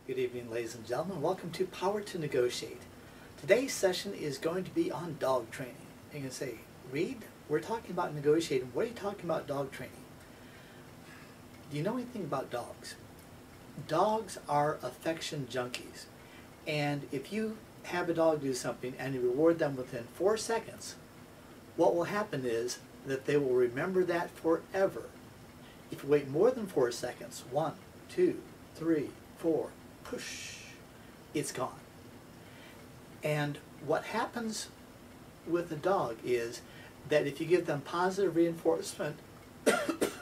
Good evening, ladies and gentlemen. Welcome to Power to Negotiate. Today's session is going to be on dog training. And you can say, Reed, we're talking about negotiating. What are you talking about dog training? Do you know anything about dogs? Dogs are affection junkies. And if you have a dog do something and you reward them within 4 seconds, what will happen is that they will remember that forever. If you wait more than 4 seconds, 1, 2, 3, 4, push, it's gone. And what happens with a dog is that if you give them positive reinforcement, if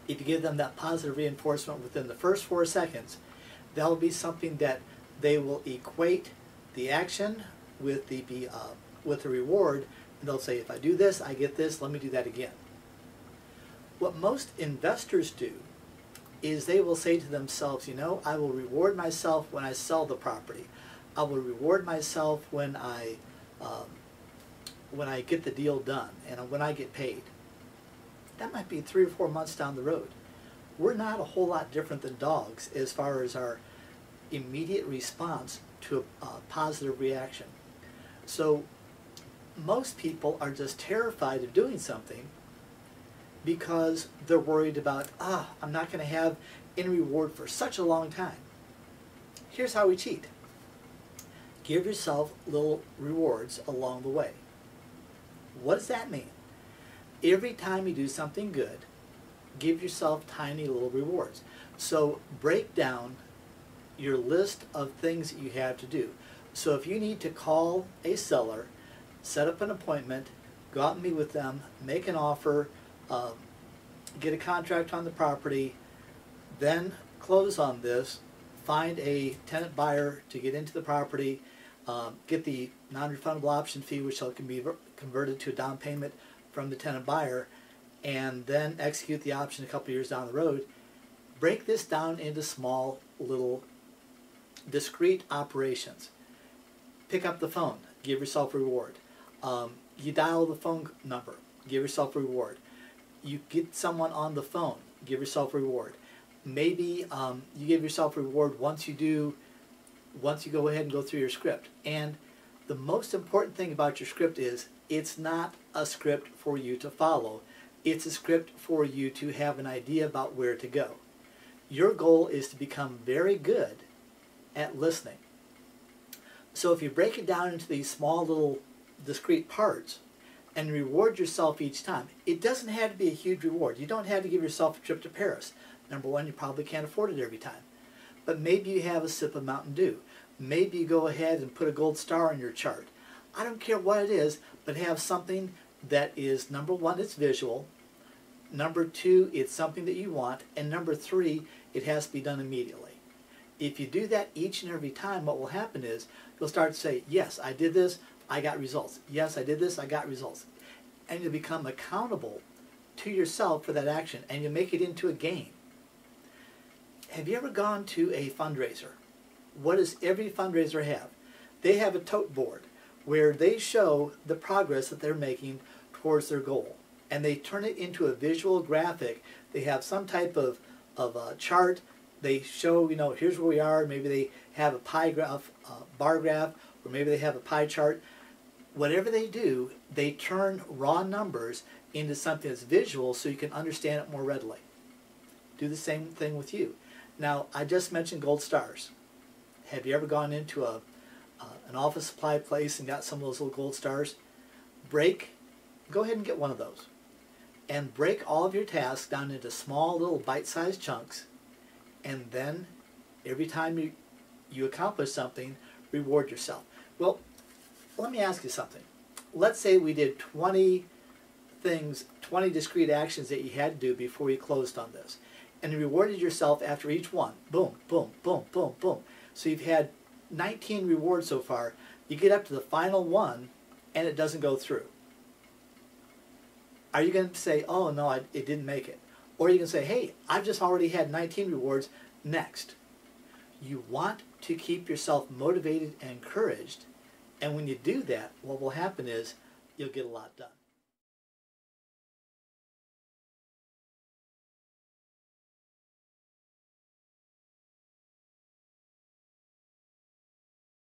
you give them that positive reinforcement within the first 4 seconds, that'll be something that they will equate the action with the reward, and they'll say, if I do this, I get this, let me do that again. What most investors do is they will say to themselves, you know, I will reward myself when I sell the property. I will reward myself when I get the deal done and when I get paid. That might be 3 or 4 months down the road. We're not a whole lot different than dogs as far as our immediate response to a positive reaction. So most people are just terrified of doing something because they're worried about, I'm not going to have any reward for such a long time. Here's how we cheat. Give yourself little rewards along the way. What does that mean? Every time you do something good, give yourself tiny little rewards. So break down your list of things that you have to do. So if you need to call a seller, set up an appointment, go out and meet with them, make an offer, get a contract on the property, then close on this, find a tenant buyer to get into the property, get the non-refundable option fee, which can be converted to a down payment from the tenant buyer, and then execute the option a couple years down the road. Break this down into small, little, discrete operations. Pick up the phone, give yourself a reward. You dial the phone number, give yourself a reward. You get someone on the phone, give yourself a reward. Maybe you give yourself a reward once you go ahead and go through your script. And the most important thing about your script is it's not a script for you to follow. It's a script for you to have an idea about where to go. Your goal is to become very good at listening. So if you break it down into these small little discrete parts and reward yourself each time, it doesn't have to be a huge reward. You don't have to give yourself a trip to Paris. Number one, you probably can't afford it every time. But maybe you have a sip of Mountain Dew. Maybe you go ahead and put a gold star on your chart. I don't care what it is, but have something that is, number one, it's visual. Number two, it's something that you want. And number three, it has to be done immediately. If you do that each and every time, what will happen is you'll start to say, yes, I did this, I got results. Yes, I did this, I got results. And you'll become accountable to yourself for that action, and you make it into a game. Have you ever gone to a fundraiser? What does every fundraiser have? They have a tote board where they show the progress that they're making towards their goal. And they turn it into a visual graphic. They have some type of chart. They show, you know, here's where we are. Maybe they have a pie graph, bar graph, or maybe they have a pie chart. Whatever they do, they turn raw numbers into something that's visual so you can understand it more readily. Do the same thing with you. Now, I just mentioned gold stars. Have you ever gone into an office supply place and got some of those little gold stars? Go ahead and get one of those. And break all of your tasks down into small little bite-sized chunks. And then every time you accomplish something, reward yourself. Well, let me ask you something. Let's say we did 20 things, 20 discrete actions that you had to do before you closed on this. And you rewarded yourself after each one. Boom, boom, boom, boom, boom. So you've had 19 rewards so far. You get up to the final one and it doesn't go through. Are you going to say, oh no, it didn't make it? Or are you going to say, hey, I've just already had 19 rewards, next. You want to keep yourself motivated and encouraged, and when you do that, what will happen is you'll get a lot done.